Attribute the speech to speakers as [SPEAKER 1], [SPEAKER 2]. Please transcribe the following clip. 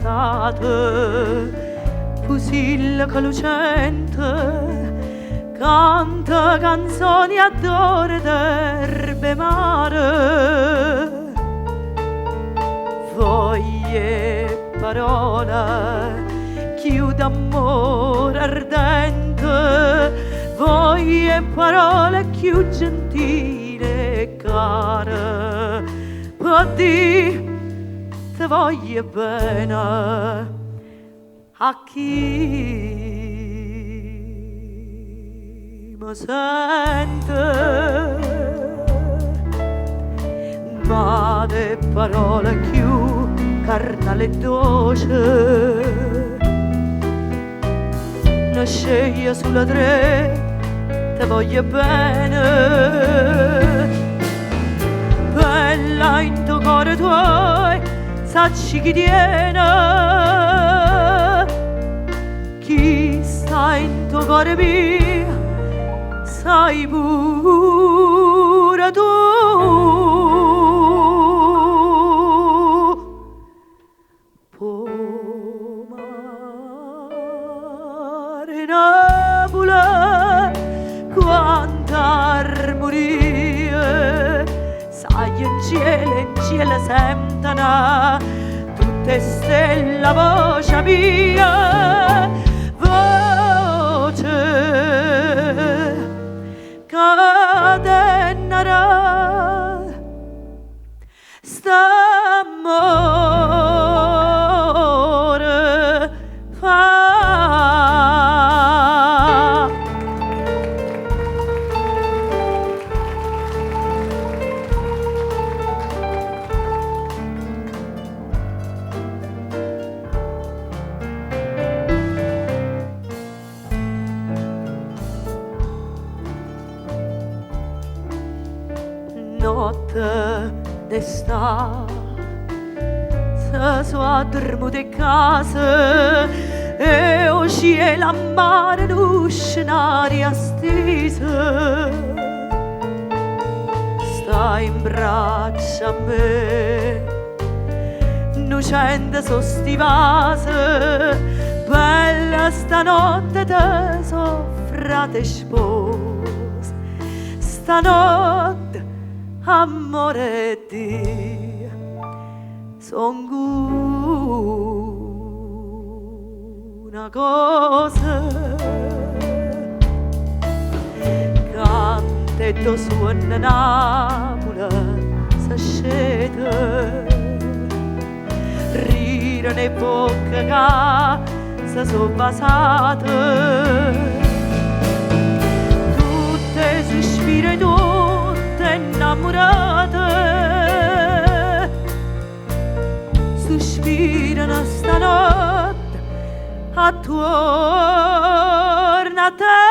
[SPEAKER 1] d'estate, fusillo che lucente, canta canzoni a d'ore d'erbe mare. Foglie, parole, chiude amore ardente, voglie parole più gentile e care, per dire te voglio bene a chi mi sente, ma le parole più carnale e dolce, ne sceglie sulla tre, te voglio bene, bella in tuo cuore tuoi, sacci chi tiene, chi sta in tuo cuore mio, sai pure tu. Quanta armonie, sai in cielo sentano tutte stelle voce mia, voce cadenara st'amore fa. Notte d'estate, se sono di casa e o cielo a mare un scenario stesa, stai in braccio a me, nucente sostivase, bella stanotte te so frate sposo, stanotte amore di son una cosa, cante do suona Napoli s'ascete, rire ne bocche che se so basate, tutte sospire tutte innamorate, sospirano stanotte attorno a te.